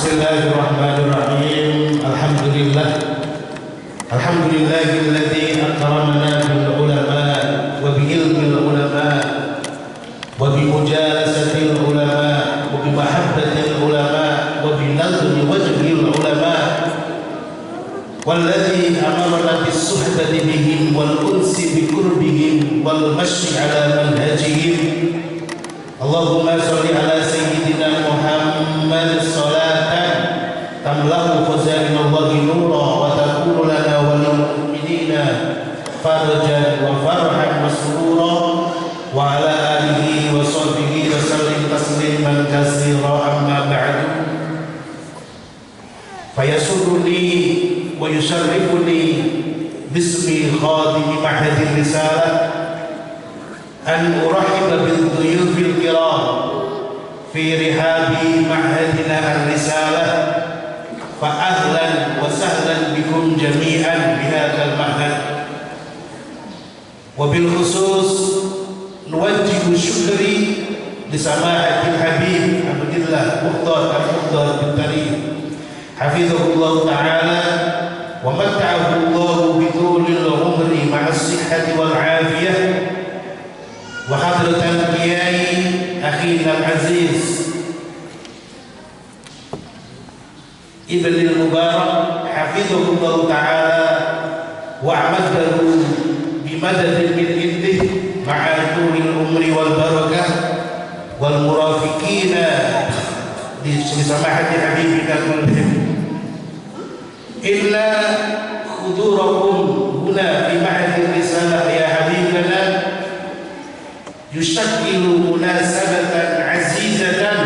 Bismillahirrahmanirrahim. Alhamdulillahilladzi akramana bil ulama wa bi ilmil ulama wa bi mujalasatil ulama wa bi mahabbatil ulama wa bi nazmi wajhil ulama walladzi amarna bis suhbati bihim wal unsi bi qurbihim wal mashi ala manhajihim. Allahumma sholli ala sayyidina Muhammad salatan tamlahu khaza'inallahi nura wa takunu lana wa lil mu'minina farajan wa farhan wa surura wa ala alihi wa sahbihi wa sallim tasliman katsira amma ba'du. Fayasurruni wa yusharrifuni bismi khadimi ma'hadil risalah an urahhiba bil dhuyufil kiram fi rihabi ma'hadina ar-risalah fa ahlan wa sahlan bikum jami'an bihadzal ma'had wa bil khusus nuwajjihu syukri li samahatil habib Abdullah Mukhtar al-Mukhtar bin Tarikh hafizahullah ta'ala wa matta'ahu Allah bi tulil umri ma'as sihhati wal 'afiyah wa hadratan qiyai akhina al-aziz Ibn al-Mubarak hafizahullah ta'ala wa amadahu bimadadin min indih ma'aturil umri wal barakah wal murafiqina di samahati habibina kullihim illa khudurakum huna fi ma'hadil risalah ya habibana yushakkilu munasabatan azizatan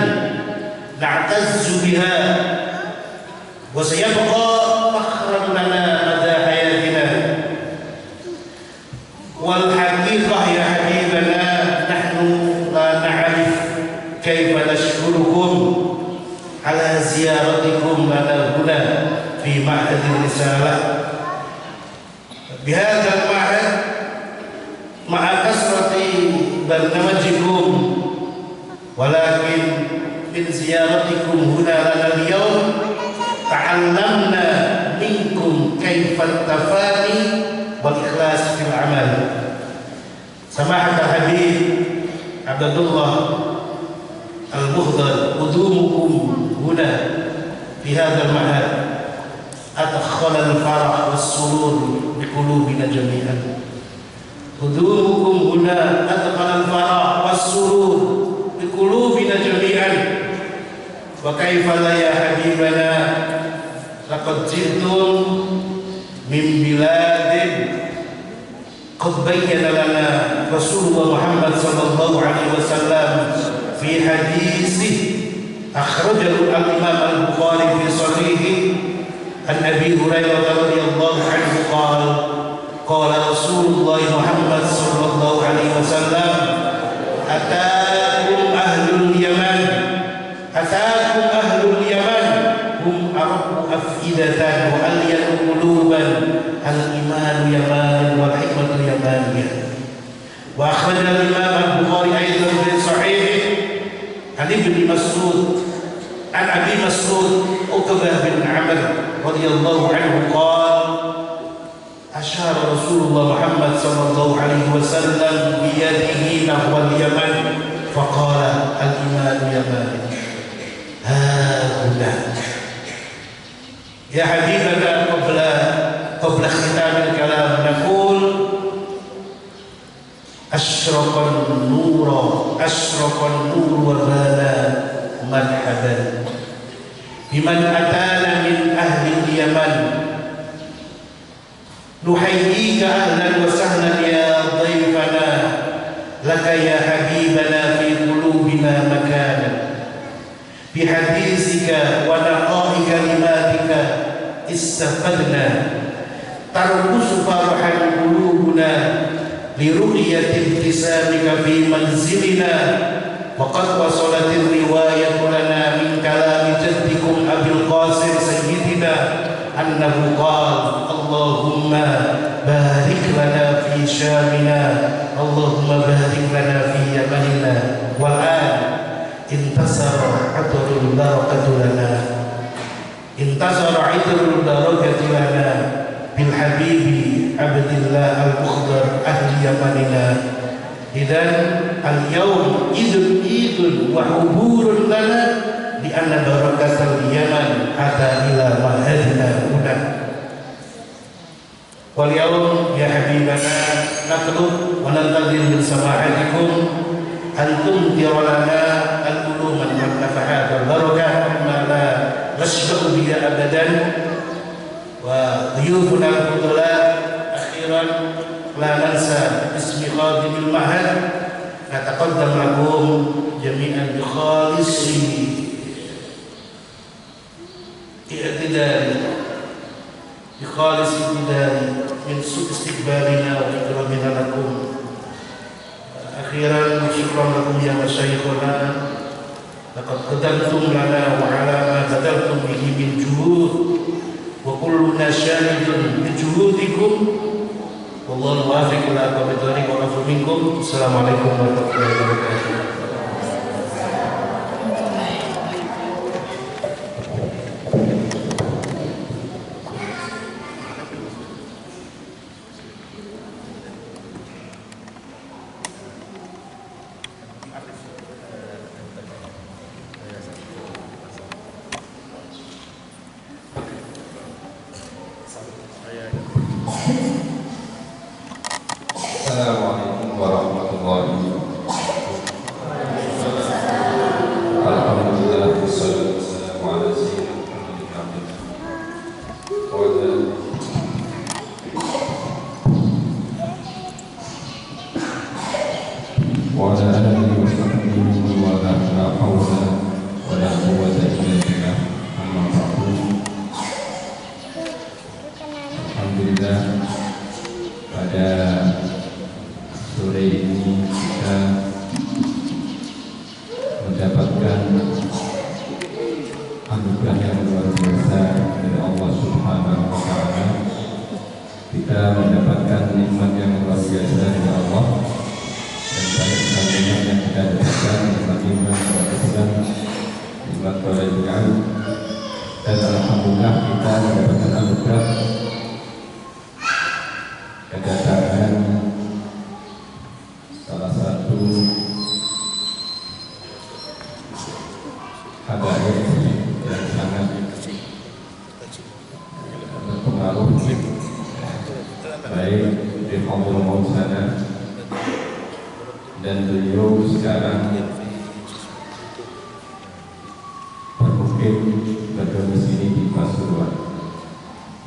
na'tazzu biha wa sayabqa fakhran lana mada hayatina wal haqiqah ya habibana nahnu la na'rif kayfa nashkurukum ala ziyaratikum lana huna fi ma'hadil risalah bihadzal ma'had ma'a kasrati barnamajikum walakin min ziyaratikum huna lana al-yawm ta'allamna minkum kayfa tafani wal ikhlas fil amal. Samahat al-habib Abdullah al-Mukhtar qudumukum huna fi hadzal ma'had adkhala al-farah was-surur bi qulubina jami'an. Qudumukum huna adkhala al-farah was-surur bi qulubina jami'an. Wa kaifa la ya habibana laqad ji'tum min biladin qad bayyana lana Rasulullah Muhammad sallallahu alaihi wasallam fi haditsin akhrajahu al-Imam al-Bukhari fi sahihi an Abi Hurairah radhiyallahu anhu qala qala Rasulullah Muhammad sallallahu alaihi wasallam ataakum ahlul yaman hum arqu afidatan wa alyanu quluban al-iman yaman wal hikmatu yamaniyah. Wa akhraja al-Imam al-Bukhari aidan fi sahih an Ibn Mas'ud an Abi Mas'ud Uqbah bin Amr radhiyallahu anhu qala asyara Rasulullah Muhammad sallallahu alaihi wasallam bi yadihi nahwa al-yaman faqala al-iman yaman haula ya habibana qabla khitam al-kalam naqul ashraqan nur wa bala marhaban biman atana min ahli al-yaman nuhayyika ahlan wa sahlan ya dhayfana laka ya habibana fi qulubina makana bihadisika wa naqa'i kalimatika istafadna tarqusu farahan qulubuna li ru'yati ibtisamika fi manzilina wa qad wasalatir riwayatu lana min kalami jaddikum Abil Qasim sayyidina annahu qala Allahumma barik lana fi syamina Allahumma barik lana fi yamanina wal an intasara aturul barakatu lana intasara itrul barakati lana bil habibi abdillah al-mukhdar ahli yamanina. Idan al-yawm idul wa huburun lana di anna barakatal yaman ata ila mahadina huna. Wal yawm ya habibana natlub wa nantazir min sama'atikum antum tiralana al-ulum al-nafahat al-barakah ma la nashba'u biha abadan. Wa dhuyufuna al-fudula akhiran la nansa ismi khadimil mahad nataqaddam lakum jami'an bi khalisi i'tidali bi khalisi i'tidali min su'u istiqbalina wa ikramina lakum. Akhiran syukran lakum ya masyayikhuna laqad qadamtum lana wa ala ma badaltum bihi min juhud wa kulluna syahidun bi juhudikum wallahu muwaffiq ila aqwamit thariq wa afu minkum. Assalamualaikum warahmatullahi wabarakatuh. Assalamualaikum warahmatullahi wabarakatuh. Alhamdulillah wassalatu wassalamu ala sayyidina Muhammad wa ala alihi wa sahbihi wa la hawla wa la quwwata illa billah. Amma ba'du. Alhamdulillah, pada sore ini kita mendapatkan anugerah yang luar biasa dari Allah Subhanahu wa Ta'ala. Kita mendapatkan nikmat yang luar biasa dari Allah, dan banyak sekali nikmat yang kita dapatkan, nikmat iman, nikmat kebahagiaan, dan alhamdulillah kita mendapatkan anugerah kedatangan salah satu habaib yang sangat berpengaruh baik di Hadramaut sana, dan beliau sekarang bermukim berdomisili di Pasuruan.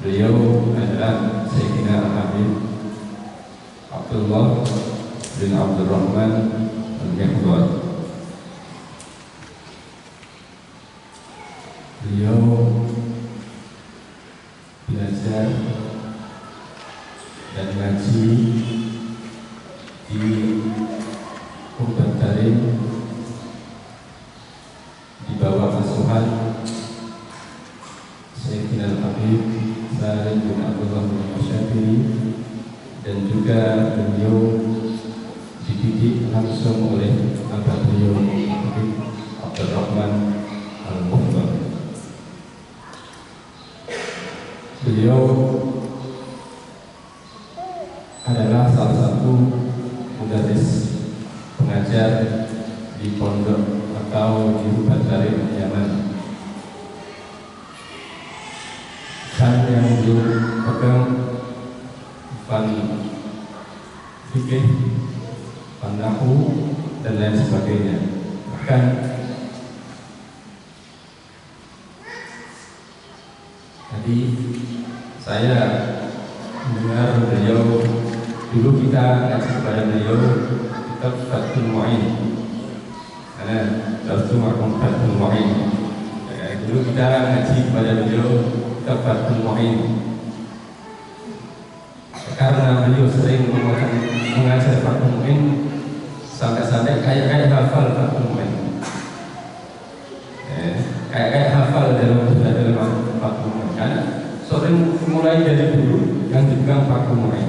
Beliau adalah Sayyidina Al-Habib Abdullah bin Abdurrahman Al-Mekhdar. Beliau belajar dan ngaji di Qurban Karim di bawah asuhan Sayyidina Al-Habib Salim bin Abdullah bin Syafiri, dan juga beliau dididik langsung oleh abah beliau Habib Abdurrahman Al-Mukhdar. Beliau adalah salah satu mudaris pengajar di pondok atau di Qurban Karim Yaman. Dan yang beliau pegang fikih, nahu, dan lain sebagainya. Bahkan tadi saya mendengar beliau, dulu kita ngaji kepada beliau kitab Fathul Mu'in, karena Fathul Mu'in. Dulu kita ngaji kepada beliau kitab Fathul Mu'in, karena beliau sering mengajar Fathul Mu'in sampai-sampai kayak hafal Fathul Mu'in, kayak hafal dalam Fathul Mu'in, karena sering mulai dari dulu yang dipegang Fathul Mu'in.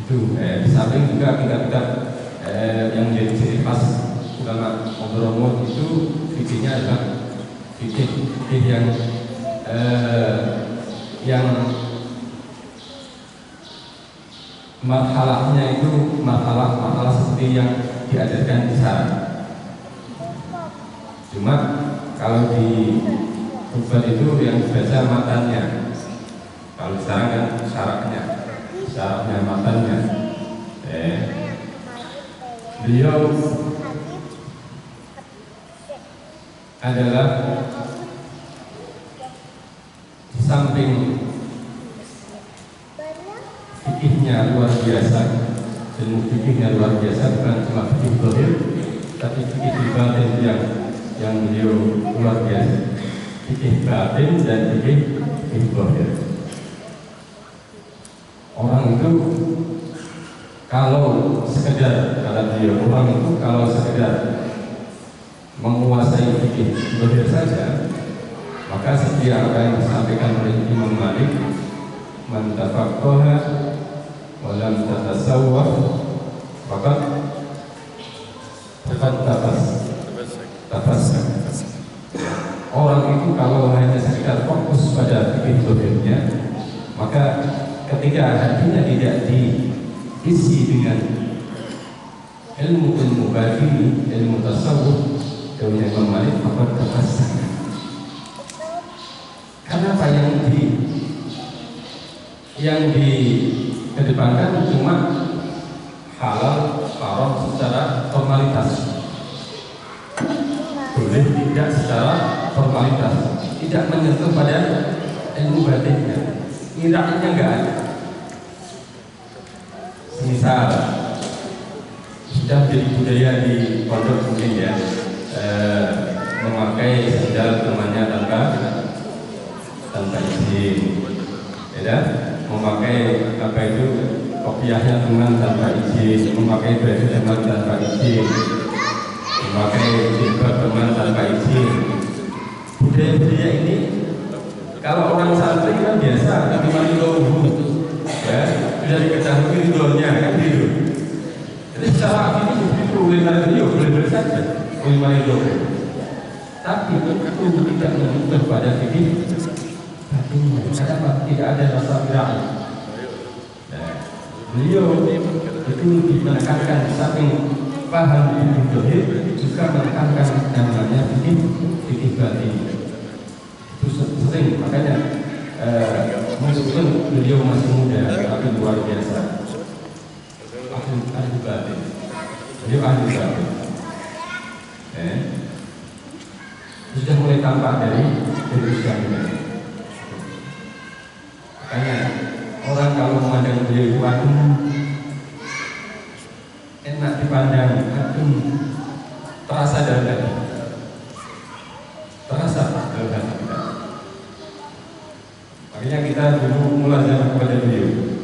Itu di samping juga kitab-kitab yang jadi ciri khas ulama Hadramaut itu fikihnya adalah fikih yang marhalahnya itu masalah seperti yang diajarkan di sana. Cuma kalau di Tuban itu yang dibaca matanya, kalau sekarang kan syaratnya matanya. Beliau adalah di samping fikihnya luar biasa, ilmu fikihnya luar biasa, bukan cuma fikih zahir, tapi fikih batin yang beliau luar biasa, fikih batin dan fikih zahir. Orang itu kalau sekedar, kata beliau, orang itu kalau sekedar menguasai fikih zahir saja, maka seperti apa yang disampaikan oleh Imam Malik, man tafaqqaha wa lam tatasawwaf faqad tafassah. Orang itu kalau hanya sekedar fokus pada fikih zahirnya, maka ketika hatinya tidak diisi dengan ilmu batini, ilmu tasawuf, ilmu Imam Malik, maka tafassah. Kenapa yang dikedepankan cuma halal, haram secara formalitas, boleh tidak secara formalitas, tidak menyentuh pada ilmu batinnya, iraknya enggak ada. Misal sudah menjadi budaya di pondok mungkin ya, memakai sandal temannya tanpa izin, ya, memakai apa itu kopiahnya teman tanpa izin, memakai baju teman tanpa izin, memakai jilbab teman tanpa izin. Budaya-budaya ini kalau orang santri kan biasa, cuma ridho, ya, sudah diketahui ridhonya kan ridho. Jadi secara ini itu ulama beliau boleh saja, ulama ridho. Tapi itu tidak menunjuk pada fikih. Kenapa tidak ada rasa gerak? Beliau itu lebih menekankan samping paham fikih zahir, juga menekankan yang namanya fikih batin. Itu sering, makanya meskipun beliau masih muda, tapi luar biasa. Ahli batin, beliau ahli batin. Sudah mulai tampak dari usianya. Makanya orang kalau memandang beliau itu enak dipandang, terasa dalam hati, kita. Makanya kita dulu mulazamah kepada beliau.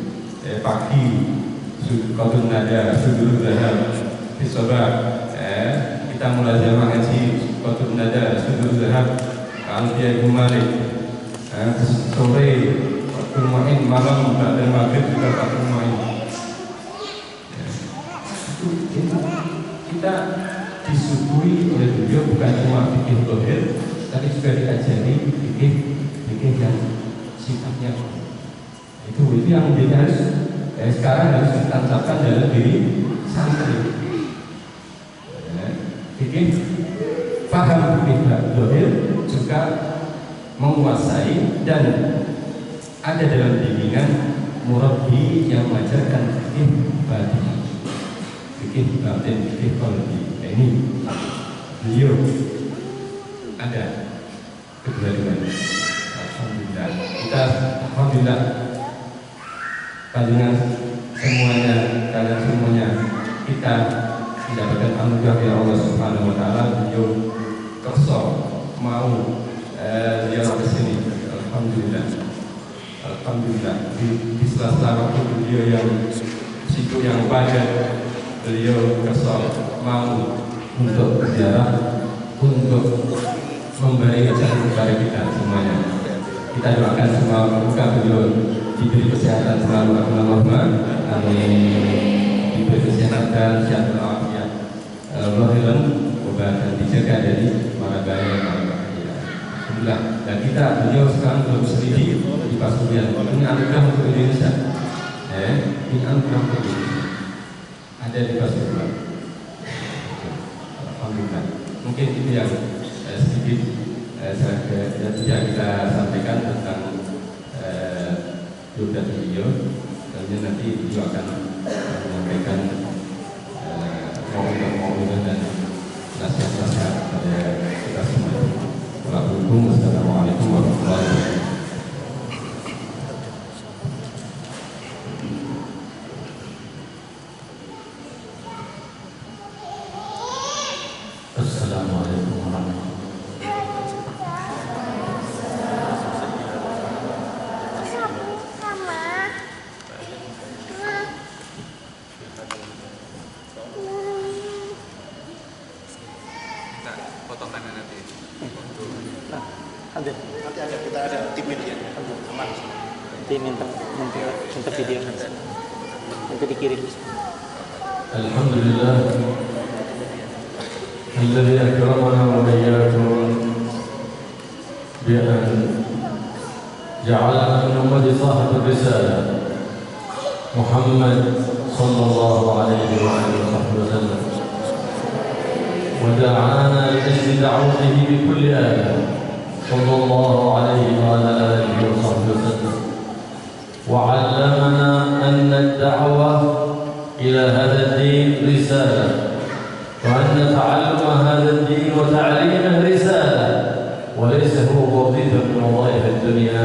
Pagi qadun nada, sudul zahab, bisobat. Kita mulazamah ngaji qadun nada, sudul zahab, al-dia Malik. Sore Main malam dan maghrib juga Fatul Main. Kita disuguhi oleh beliau bukan cuma fikih zahir, tapi juga diajari fikih yang sifatnya. Itu yang menjadi harus sekarang harus ditancapkan dalam diri santri. Fikih paham fikih zahir juga menguasai dan ada dalam bimbingan murabbi yang mengajarkan fikih batin, fikih qalbi. Ini beliau ada kedua-duanya. Alhamdulillah. Kita alhamdulillah kalian semuanya kita mendapatkan anugerah dari Allah Subhanahu wa taala. Beliau kerso mau ziarah ke sini. Alhamdulillah di sela-sela waktu beliau yang situ yang padat, beliau kesal mau untuk berziarah, untuk memberi acara kepada kita semuanya. Kita doakan semua semoga beliau diberi kesehatan selalu, amin. Diberi kesehatan, sehat walafiat, lahiran, dan dijaga dari mara bahaya. Alhamdulillah. Dan beliau sekarang belum selidiki di Pasuruan. Ini anugerah untuk Indonesia. Ini anugerah untuk Indonesia. Ada di Pasuruan. Alhamdulillah. Mungkin itu yang sedikit yang kita sampaikan tentang biografi beliau. Dan nanti beliau akan menyampaikan momen-momen dan nasihat-nasihat kepada kita semua. Wassalamualaikum warahmatullahi wabarakatuh. Assalamualaikum warahmatullahi Nanti ada kita ada tim media aman. Tim minta video nanti dikirim. Alhamdulillah alladzi akramana wa iyyakum bi an ja'alana min ummati sahib risalah Muhammad sallallahu alaihi wa alihi wasallam wa da'ana li ajli da'watihi bi kulli ayah صلى الله عليه وعلى آله وصحبه وسلم وعلمنا أن الدعوة إلى هذا الدين رسالة وأن تعلم هذا الدين وتعليمه رسالة وليس هو وظيفة من وظائف الدنيا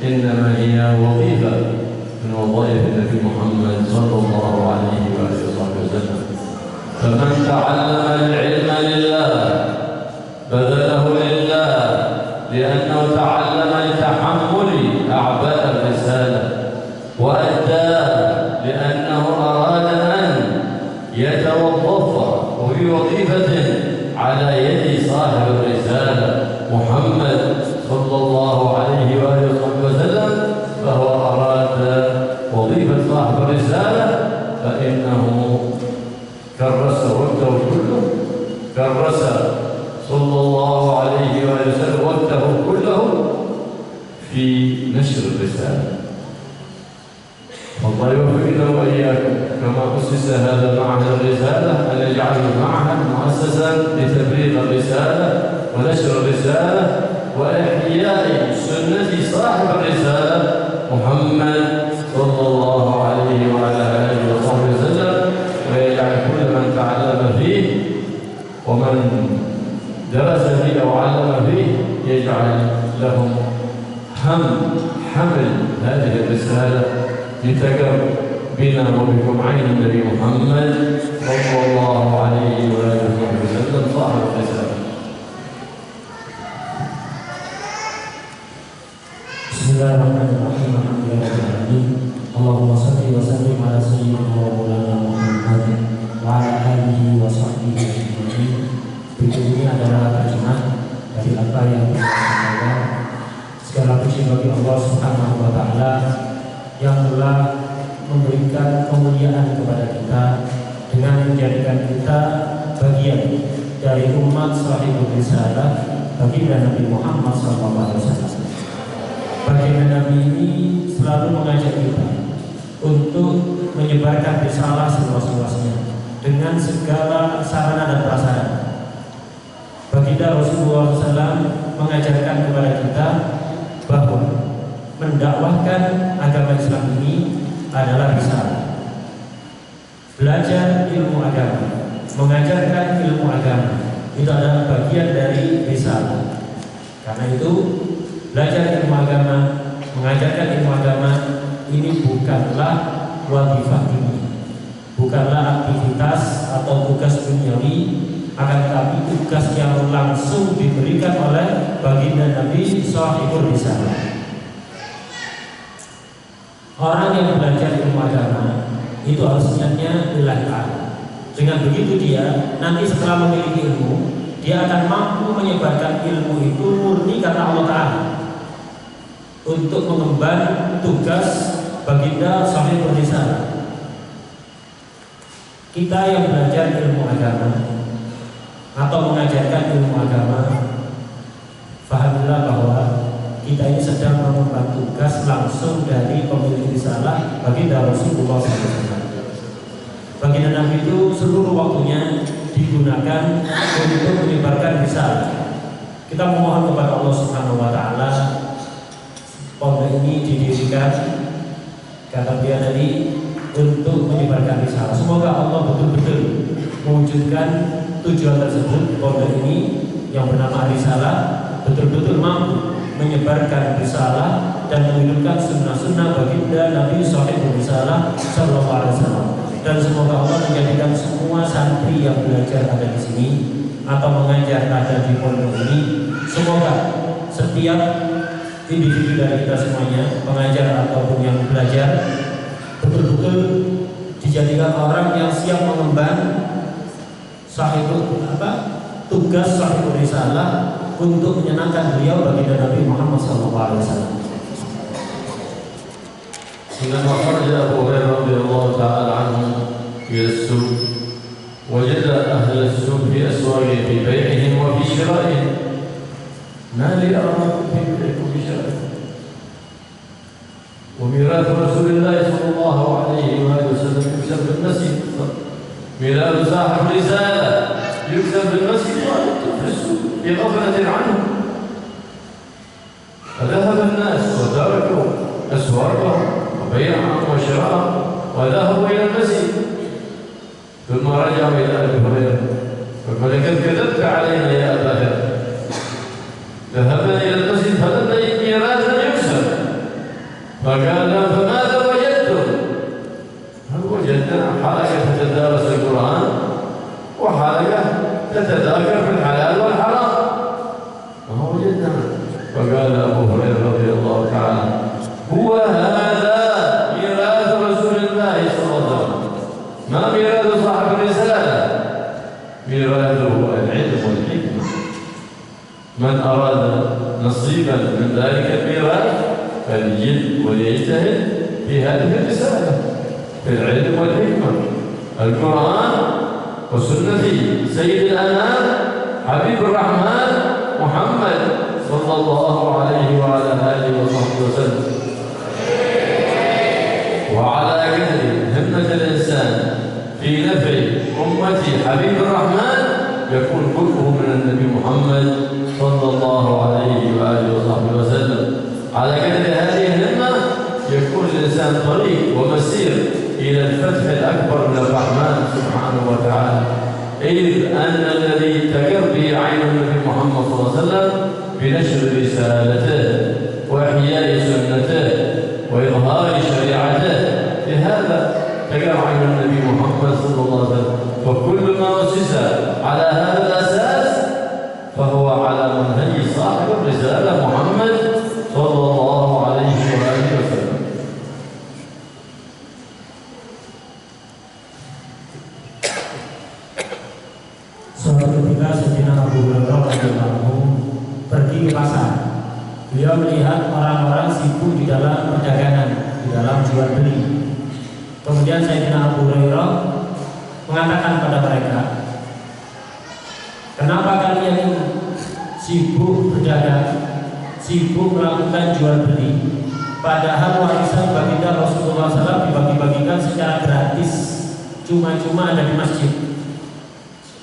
إنما هي وظيفة من وظائف النبي محمد صلى الله عليه وآله وصحبه وسلم فمن تعلم العلم لله بذله لله لأنه تعلم لتحمل أعباء الرسالة وأداها لأنه أراد أن يتوظف في وظيفة على يد صاحب الرسالة محمد صلى الله عليه وآله وسلم فهو أراد وظيفة صاحب الرسالة فإنه كرس وقته كله كرس صلى الله عليه وسلم وقته كله في نشر الرسالة. الله يوفقنا وإياكم كما أسس هذا معهد الرسالة أن يجعله معهد مؤسسا لتبليغ الرسالة ونشر الرسالة وإحياء سنة صاحب الرسالة محمد صلى الله عليه وعلى آله وصحبه وسلم ويجعل كل من تعلم فيه ومن درس فيه أو علم فيه يجعل لهم حمل هذه الرسالة لتقر بنا وبكم عين النبي محمد صلى الله عليه وآله وسلم صاحب الرسالة. Bismillahirrahmanirrahim. Alhamdulillahirrahmanirrahim. Allahumma salli wa sallim ala sayyidina wa maulana Muhammad wa ala alihi wa sahbihi ajma'in. Berikut ini adalah terjemah dari apa yang kita sampaikan. Segala puji bagi Allah Subhanahu wa taala yang telah memberikan kemuliaan kepada kita dengan menjadikan kita bagian dari umat Shahibul Risalah baginda Nabi Muhammad SAW. Baginda Nabi ini selalu mengajak kita untuk menyebarkan risalah seluas-luasnya dengan segala sarana dan prasarana. Baginda Rasulullah SAW mengajarkan kepada kita bahwa mendakwahkan agama Islam ini adalah risalah. Belajar ilmu agama, mengajarkan ilmu agama itu adalah bagian dari risalah. Karena itu belajar ilmu agama, mengajarkan ilmu agama ini bukanlah wazifah ini, bukanlah aktivitas atau tugas duniawi, akan tetapi tugas yang langsung diberikan oleh baginda Nabi Shahibul Risalah. Orang yang belajar ilmu agama itu harus niatnya lillahi ta'ala. Dengan begitu dia nanti setelah memiliki ilmu, dia akan mampu menyebarkan ilmu itu murni karena Allah Ta'ala untuk mengemban tugas baginda Shahibul Risalah. Kita yang belajar ilmu agama atau mengajarkan ilmu agama, fahamlah tugas langsung dari pemilik risalah baginda Rasulullah SAW. Baginda Nabi itu seluruh waktunya digunakan untuk menyebarkan risalah. Kita memohon kepada Allah Subhanahu wa taala, pondok ini didirikan kata dia tadi untuk menyebarkan risalah. Semoga Allah betul-betul mewujudkan tujuan tersebut. Pondok ini yang bernama risalah betul-betul mampu menyebarkan risalah dan menghidupkan sunnah-sunnah baginda Nabi Shallallahu Alaihi Wasallam. Dan semoga Allah menjadikan semua santri yang belajar ada di sini atau mengajar ada di pondok ini, semoga setiap individu dari kita semuanya, pengajar ataupun yang belajar, betul-betul dijadikan orang yang siap mengemban tugas sahibul risalah untuk menyenangkan beliau baginda Nabi Muhammad SAW. حينما خرج أبو هريرة رضي الله تعالى عنه إلى السوق وجد أهل السوق في أسواقهم في بيعهم وفي شرائهم. ما لي أراكم في بيعكم وشرائكم وميراث رسول الله صلى الله عليه وآله وسلم يكسب بالمسجد. ميراث صاحب الرسالة يكسب بالمسجد وأنتم في السوق بغفلة عنه. فذهب الناس وتركوا أسواقهم وبيعهم وشراءهم وذهبوا إلى المسجد. ثم رجعوا إلى أبي هريرة فقال قد كذبت علينا يا أبا هريرة، ذهبنا إلى المسجد فلم نجد ميراثا يكسب. فقال فماذا وجدتم؟ هل وجدنا حلقة تتدارس القرآن وحلقة تتذاكر في الحلال والحرام؟ ما وجدنا. فقال أبو هريرة رضي الله تعالى هو هذا ميراث رسول الله صلى الله عليه وسلم، ما ميراث صاحب الرسالة، ميراثه العلم والحكمة. من أراد نصيبا من ذلك الميراث فليجد وليجتهد في هذه الرسالة في العلم والحكمة، القرآن وسنة سيد الأنام حبيب الرحمن محمد صلى الله عليه وعلى آله وصحبه وسلم. وعلى قدر همة الإنسان في نفع أمتي حبيب الرحمن يكون كله من النبي محمد صلى الله عليه وآله وصحبه وسلم. على قدر هذه الهمة يكون الإنسان طريق ومسير إلى الفتح الأكبر من الرحمن سبحانه وتعالى، إذ أن الذي تقر به عين النبي محمد صلى الله عليه وسلم بنشر رسالته وإحياء سنته وإظهار شريعته، لهذا تقر عين النبي محمد صلى الله عليه وسلم. فكل ما أسس على هذا الأساس فهو على منهج صاحب الرسالة محمد صلى الله عليه وآله وسلم. Suatu ketika Sayyidina Abu Hurairah radhiyallahu pergi ke pasar, beliau melihat orang-orang sibuk di dalam perdagangan, di dalam jual beli. Kemudian Sayyidina Abu Hurairah mengatakan pada mereka, kenapa kalian sibuk berdagang, sibuk melakukan jual beli, padahal warisan baginda Rasulullah SAW dibagi-bagikan secara gratis, cuma-cuma ada di masjid.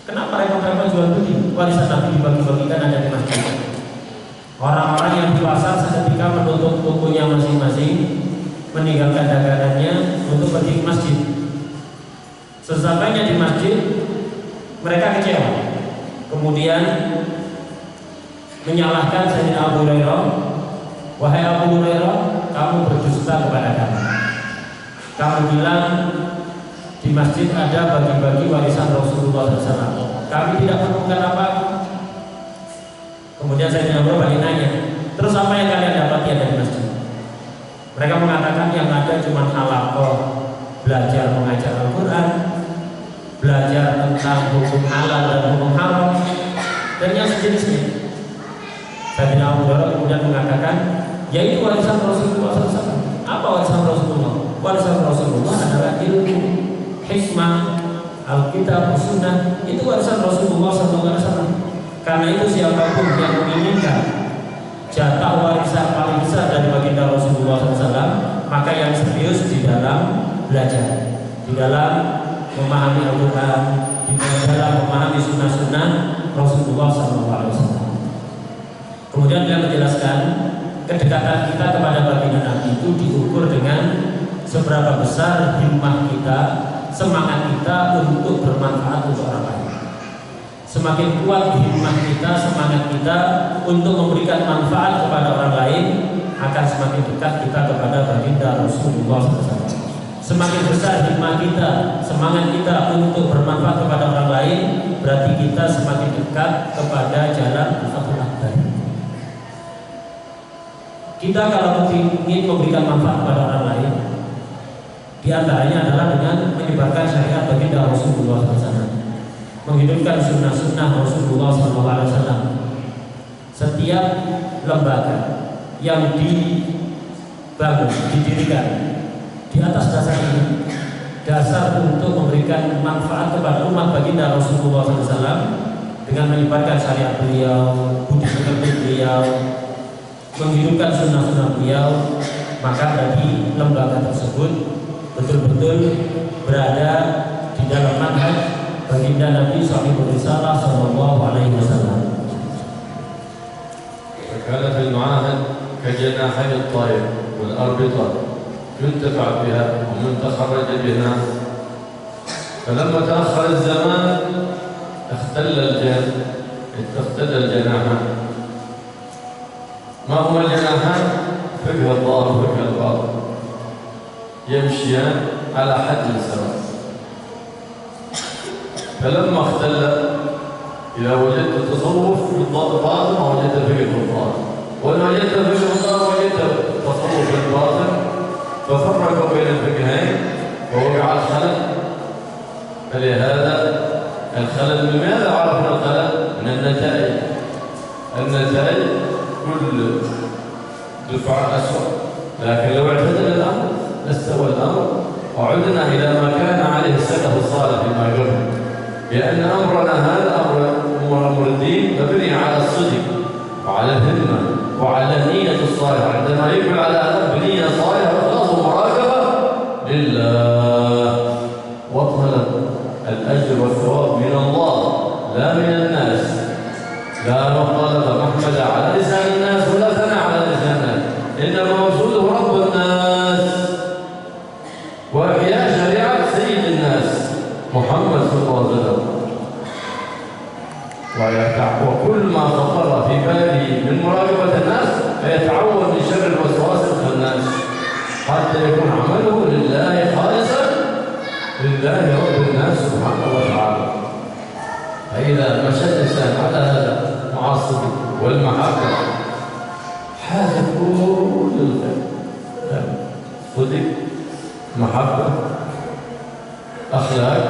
Kenapa repot-repot jual beli? Warisan Nabi dibagi-bagikan ada di masjid. Orang-orang yang di pasar seketika menutup tokonya masing-masing, meninggalkan dagangannya untuk pergi ke masjid. Sesampainya di masjid, mereka kecewa. Kemudian menyalahkan Sayyidina Abu Hurairah, wahai Abu Hurairah, kamu berdusta kepada kami. Kamu bilang di masjid ada bagi-bagi warisan Rasulullah SAW. Kami tidak menemukan apa-apa. Kemudian Sayyidina Abu Hurairah nanya, terus apa yang kalian dapati ada di masjid? Mereka mengatakan yang ada cuma halaqah, belajar mengajar Al-Quran, belajar tentang hukum halal dan hukum haram, dan yang sejenisnya. Sayyidina Abu Hurairah kemudian mengatakan, yaitu warisan Rasulullah SAW. Apa warisan Rasulullah? Warisan Rasulullah adalah ilmu, hikmah, Alkitab, Sunnah. Itu warisan Rasulullah SAW. Karena itu siapapun yang menginginkan jatah warisan paling besar dari baginda Rasulullah SAW, maka yang serius di dalam belajar, di dalam memahami Al-Quran, di dalam memahami sunnah-sunnah Rasulullah SAW. Kemudian dia menjelaskan kedekatan kita kepada baginda Nabi itu diukur dengan seberapa besar himmah kita, semangat kita untuk bermanfaat untuk orang lain. Semakin kuat himmah kita, semangat kita untuk memberikan manfaat kepada orang lain, akan semakin dekat kita kepada baginda Rasulullah SAW. Semakin besar himmah kita, semangat kita untuk bermanfaat kepada orang lain, berarti kita semakin dekat kepada jalan Al-Fathul Akbar. Kita kalau ingin memberikan manfaat kepada orang lain, di antaranya adalah dengan menyebarkan syariat baginda Rasulullah SAW, menghidupkan sunnah-sunnah Rasulullah SAW. Setiap lembaga yang dibangun, didirikan di atas dasar ini, dasar untuk memberikan manfaat kepada umat baginda Rasulullah SAW dengan menyebarkan syariat beliau, budi pekerti beliau, menghidupkan sunnah-sunnah beliau, maka dari lembaga tersebut betul-betul berada di dalam manhaj baginda Nabi Shahibul Risalah Sallallahu Alaihi Wasallam. فكان في المعاهد كجناحي الطير والأربطة ينتفع بها ومن تخرج بها، فلما تأخر الزمان اختل الجناحان. ما هما الجناحان؟ فقه الله وفقه الباطن يمشيان على حد سواء. فلما اختل، إذا وجدت تصوف في الباطن وجدت فقه الباطن، وإن وجدت فقه الباطن وجدت تصوف في الباطن، ففرقوا بين الفقهين ووقع الخلل. فلهذا الخلل، من ماذا عرفنا الخلل؟ من النتائج. النتائج كل دفعة أسوأ، لكن لو اعتدل الأمر لاستوى الأمر وعدنا إلى ما كان عليه السلف الصالح فيما قبل، لأن أمرنا هذا أمر الدين مبني على الصدق وعلى الهمة وعلى النية الصالحة. عندما يقبل على هذا بنية صالحة وإخلاص ومراقبة لله وطلب الأجر والثواب من الله لا من الناس، لا طلب محمد على لسان الناس ولا ثناء على لسان الناس، إنما مقصوده رب الناس وإحياء شريعة سيد الناس محمد صلى الله عليه وسلم. وكل ما خطر في باله من مراقبة الناس فيتعوذ من شر الوسواس الخناس حتى يكون عمله لله خالصا، لله رب الناس سبحانه وتعالى. فإذا مشى الإنسان على هذا مع الصدق والمحبة حاز كل الخير. صدق، محبة، أخلاق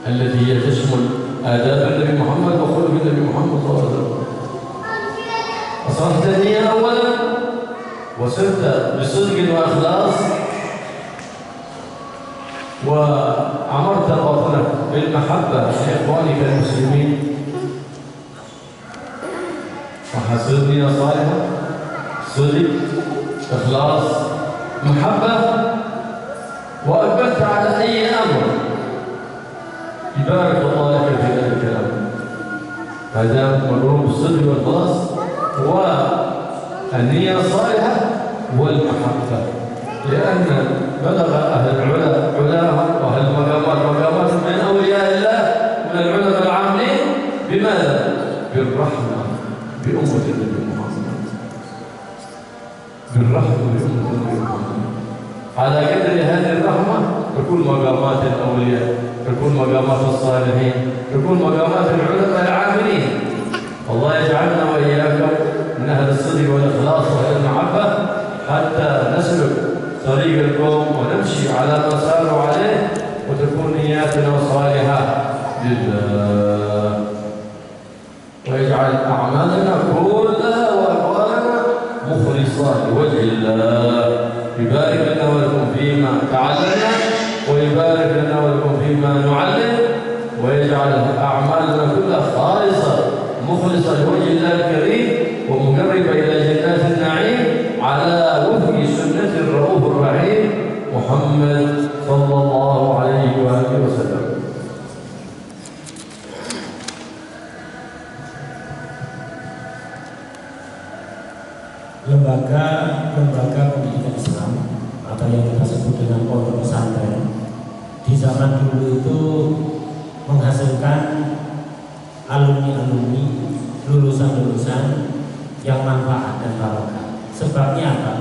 التي هي تشمل آداب النبي محمد وخلق النبي محمد صلى الله عليه وسلم. أصبحت النية أولا، وصرت بصدق وإخلاص، وعمرت باطنك بالمحبة لإخوانك المسلمين، وحصلت نية صالحة، صدق، إخلاص، محبة، وأقبلت على أي أمر يبارك الله لك في هذا الكلام. هذا مضروب بالصدق والإخلاص والنية الصالحة والمحبة، لأن بلغ أهل العلا وأهل المقامات من أولياء الله من العلماء العاملين بماذا؟ بالرحمة بأمة النبي محمد، بالرحمة بأمة النبي محمد. على قدر هذه الرحمة تكون مقامات الأولياء، تكون مقامات الصالحين، تكون مقامات العلماء العاملين. الله يجعلنا وإياكم من أهل الصدق والإخلاص وأهل المحبة حتى نسلك طريق القوم ونمشي على ما ساروا عليه، وتكون نياتنا صالحة لله، ويجعل أعمالنا كلها وأقوالنا مخلصة لوجه الله. يبارك لنا ولكم فيما تعلمنا، ويبارك لنا ولكم فيما نعلم، ويجعل أعمالنا كلها خالصة مخلصة لوجه الله الكريم، lembaga pendidikan Islam atau yang kita sebut dengan pondok pesantren di zaman dulu itu menghasilkan alumni-alumni, lulusan-lulusan yang manfaat dan barokah. Sebabnya apa?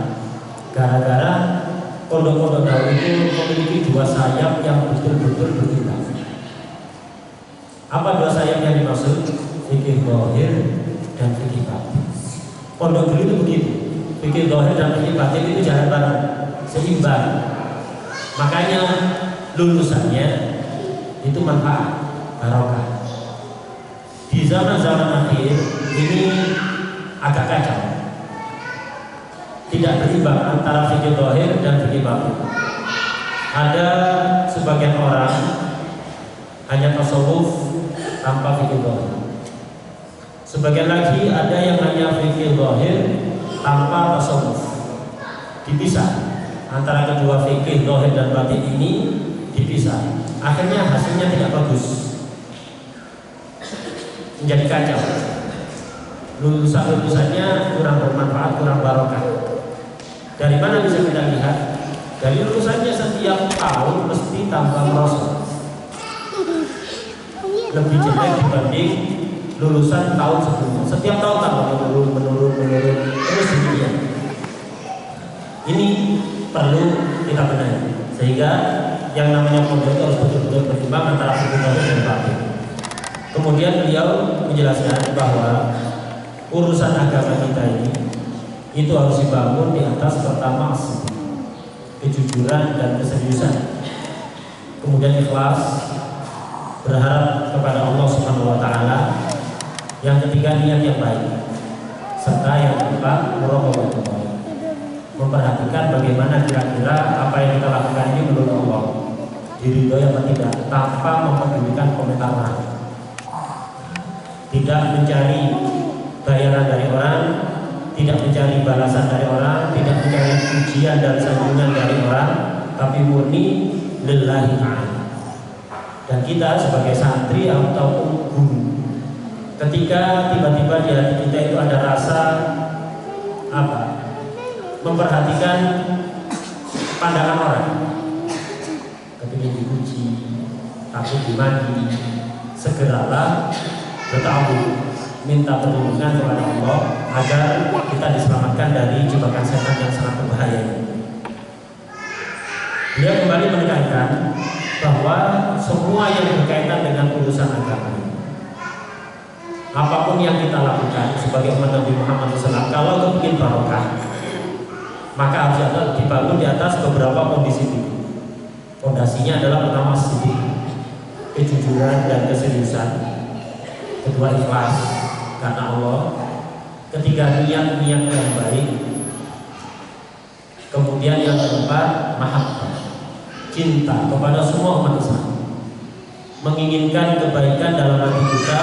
Gara-gara pondok-pondok dahulu itu memiliki dua sayap yang betul-betul berkibar. Apa dua sayap yang dimaksud? Fikih zahir dan fikih batin. Pondok dulu itu begitu. Fikih zahir dan fikih batin itu jalan bareng, seimbang. Makanya lulusannya itu manfaat, barokah. Di zaman-zaman akhir ini agak kacau. Tidak berimbang antara fikih zahir dan fikih batin. Ada sebagian orang hanya tasawuf tanpa fikih zahir. Sebagian lagi ada yang hanya fikih zahir tanpa tasawuf. Dipisah antara kedua fikih zahir dan batin ini, dipisah. Akhirnya hasilnya tidak bagus, menjadi kacau. Lulusannya kurang bermanfaat, kurang barokah. Dari mana bisa kita lihat? Dari lulusannya setiap tahun mesti tambah merosot, lebih jelek dibanding lulusan tahun sebelumnya. Setiap tahun tambah menurun terus demikian. Ini perlu kita benahi sehingga yang namanya pondok itu harus betul-betul berimbang antara fikih zahir dan batin. Kemudian beliau menjelaskan bahwa urusan agama kita ini itu harus dibangun di atas pertama kejujuran dan keseriusan, kemudian ikhlas, berharap kepada Allah Subhanahu wa taala, yang ketiga niat yang baik, serta yang keempat muraqabah, memperhatikan bagaimana kira-kira apa yang kita lakukan ini menurut Allah diridhoi apa tidak, tanpa mempedulikan komentar orang, tidak mencari bayaran dari orang, tidak mencari balasan dari orang, tidak mencari pujian dan sanjungan dari orang, tapi murni lillahi ta'ala. Dan kita sebagai santri atau guru, ketika tiba-tiba di hati kita itu ada rasa apa? Memperhatikan pandangan orang, kepingin dipuji, takut dimaki, segeralah bertawab, minta perlindungan kepada Allah agar kita diselamatkan dari jebakan setan yang sangat berbahaya. Dia kembali menekankan bahwa semua yang berkaitan dengan urusan agama, apapun yang kita lakukan sebagai umat Nabi Muhammad SAW, kalau kepingin barokah, maka harus dibangun di atas beberapa kondisi ini. Fondasinya adalah pertama sedih, kejujuran dan keseriusan, kedua ikhlas karena Allah, ketiga niat yang baik, kemudian yang keempat mahabbah, cinta kepada semua umat Islam, menginginkan kebaikan dalam hati kita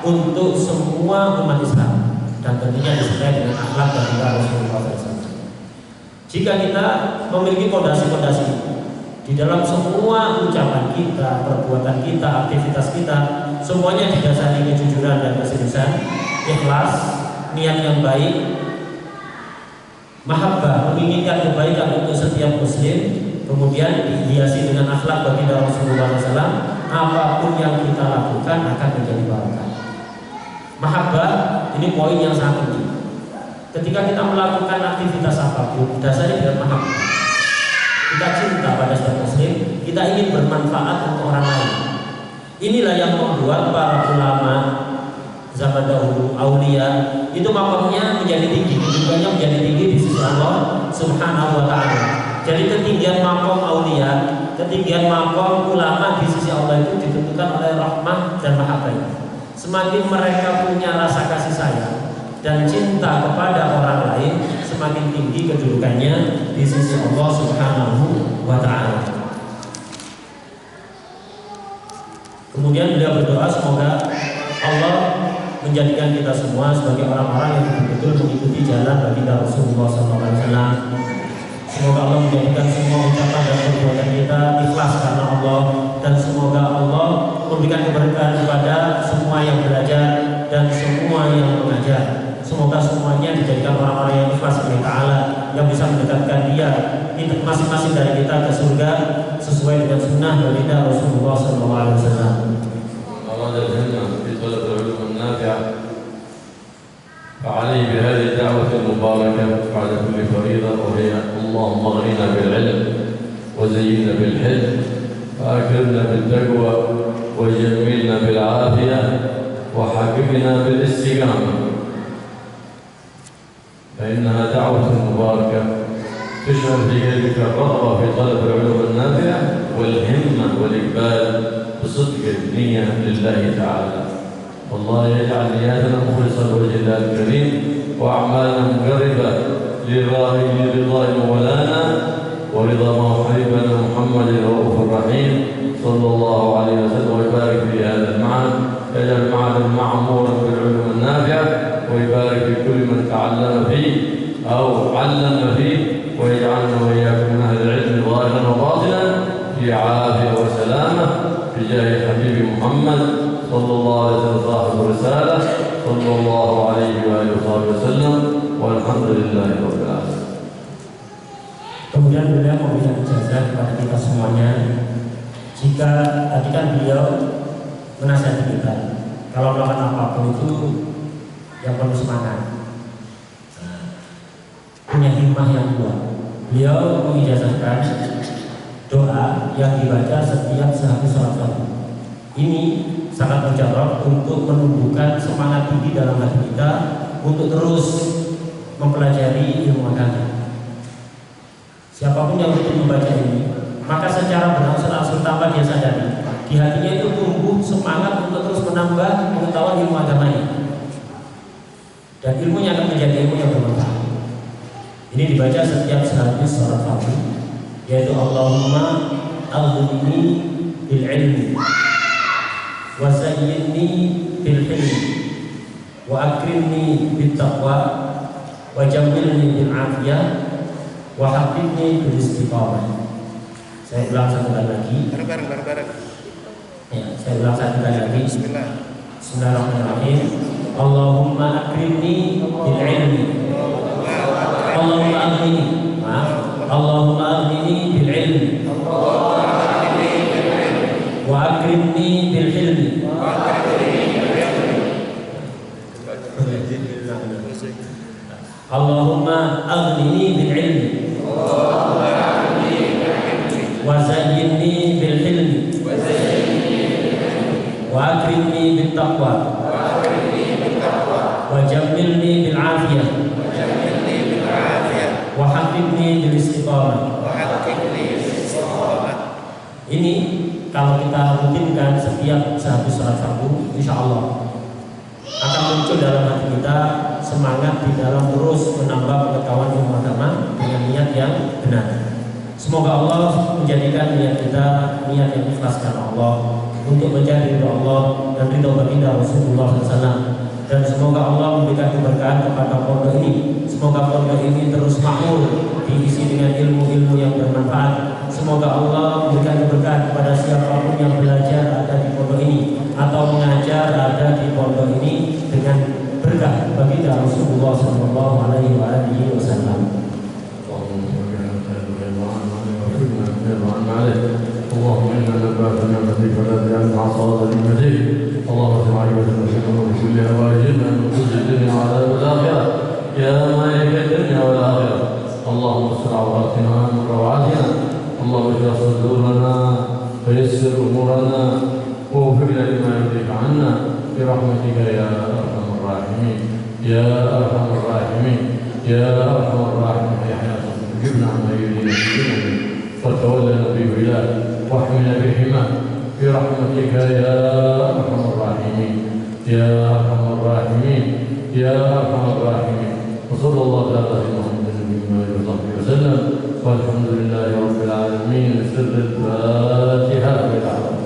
untuk semua umat Islam, dan tentunya disertai dengan akhlak dari Rasulullah SAW. Jika kita memiliki fondasi-fondasi di dalam semua ucapan kita, perbuatan kita, aktivitas kita, semuanya didasari kejujuran dan keseriusan, ikhlas, niat yang baik, mahabbah, menginginkan kebaikan untuk setiap muslim, kemudian dihiasi dengan akhlak baginda Rasulullah SAW, apapun yang kita lakukan akan menjadi barokah. Mahabbah ini poin yang sangat penting. Ketika kita melakukan aktivitas apapun, dasarnya dengan mahabbah. Kita cinta pada setiap muslim, kita ingin bermanfaat untuk orang lain. Inilah yang membuat para ulama zaman dahulu, aulia, itu makamnya menjadi tinggi, kedudukannya menjadi tinggi di sisi Allah Subhanahu wa taala. Jadi ketinggian makom aulia, ketinggian makom ulama di sisi Allah itu ditentukan oleh rahmah dan mahabbah. Semakin mereka punya rasa kasih sayang dan cinta kepada orang lain, semakin tinggi kedudukannya di sisi Allah Subhanahu wa taala. Kemudian beliau berdoa semoga Allah menjadikan kita semua sebagai orang-orang yang betul-betul mengikuti jalan baginda Rasulullah SAW. Semoga Allah menjadikan semua ucapan dan perbuatan kita ikhlas karena Allah, dan semoga Allah memberikan keberkahan kepada semua yang belajar dan semua yang mengajar. Semoga semuanya dijadikan orang-orang yang ikhlas Ta'ala yang bisa mendekatkan dia masing-masing dari kita ke surga sesuai dengan sunnah baginda Rasulullah SAW. أراد الهمة في طلب العلوم النافعة فعليه بهذه الدعوة المباركة بعد كل فريضة، وهي اللهم اغننا بالعلم وزينا بالحلم وأكرمنا بالتقوى وجملنا بالعافية وحببنا بالاستقامة، فإنها دعوة مباركة تشعر في قلبك الرغبة في طلب العلوم النافعة والهمة والإقبال بصدق النية لله تعالى. والله يجعل نياتنا مخلصة لوجه الله الكريم وأعمالنا مقربة لرضا مولانا ورضا حبيبنا محمد الرؤوف الرحيم صلى الله عليه وسلم، ويبارك في هذا المعهد، يجعل المعهد معمورا بالعلوم النافعة، ويبارك في كل من تعلم فيه أو علم فيه، ويجعلنا وإياكم من أهل العلم ظاهرا وباطنا في عافية وسلامة بجاه حبيب محمد صلى الله عليه وسلم صاحب الرسالة صلى الله عليه وآله وصحبه وسلم، والحمد لله رب العالمين. Kemudian beliau memberikan ijazah kepada kita semuanya. Jika tadi kan beliau menasihati kita, kalau melakukan apapun itu yang perlu semangat, punya himmah yang kuat. Beliau mengijazahkan doa yang dibaca setiap sehabis sholat fardu. Ini sangat menjawab untuk menumbuhkan semangat tinggi dalam hati kita untuk terus mempelajari ilmu agama. Siapapun yang rutin membaca ini, maka secara berangsur-angsur tanpa dia sadari, di hatinya itu tumbuh semangat untuk terus menambah pengetahuan ilmu agamanya, dan ilmunya akan menjadi ilmu yang bermanfaat. Ini dibaca setiap sehabis sholat fardu, yaitu Allahumma aghnini bil ilmi wa zayyinni bil hilmi wa akrimni bit taqwa wa jammilni bil afiyah wa habibni bil istiqamah. Saya ulang satu kali lagi. Bareng. Ya, saya ulang satu kali lagi. Bismillahirrahmanirrahim. Allahumma akrimni bil ilmi. Allahumma aghnini. Allahumma aghnini bil ilmi. Wa akrimni bil hilmi. Allahumma aghnini bil ilmi. Wa zayyinni bil hilmi. Wa akrimni bit taqwa. Wa jammilni bil afiyah. Wa habibni bil istiqamah. Ini kalau kita rutinkan setiap sehabis sholat fardu, insya Allah akan muncul dalam hati kita semangat di dalam terus menambah pengetahuan ilmu agama dengan niat yang benar. Semoga Allah menjadikan niat kita niat yang ikhlas karena Allah, untuk mencari ridho Allah dan ridho baginda Rasulullah SAW. Dan semoga Allah memberikan keberkahan kepada pondok ini. Semoga pondok ini terus makmur, diisi dengan ilmu-ilmu yang bermanfaat. Semoga Allah memberikan keberkahan kepada siapapun yang belajar ada di pondok ini atau mengajar ada di pondok ini dengan berkah baginda Rasulullah SAW. اللهم انا نبات نعمتك ولا تجعل عصا نعمتك. اللهم اغفر عيبتنا في كلها واجرنا من خزي الدنيا وعذاب الاخره يا مالك الدنيا والاخره. اللهم استر عوراتنا وامن روعاتنا. اللهم اشرح صدورنا ويسر امورنا واغفر لنا لما يرضيك عنا برحمتك يا ارحم الراحمين يا ارحم الراحمين يا ارحم الراحمين. يا حياه جبنا عما يريدنا وتولنا بولاك واحمنا بحماك برحمتك يا ارحم الراحمين يا ارحم الراحمين يا ارحم الراحمين. وصلى الله على محمد وعلى اله وصحبه وسلم، والحمد لله رب العالمين. سر الفاتحه بالعالمين.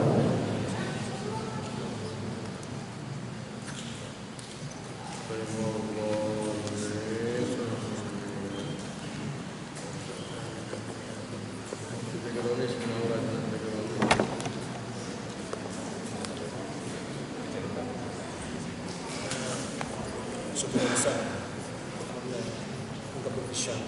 Syukur besar. Untuk dari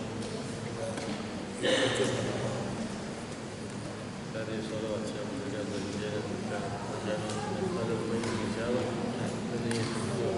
salawat yang memberikan bagian dan berjalan pada baik insyaallah ini semua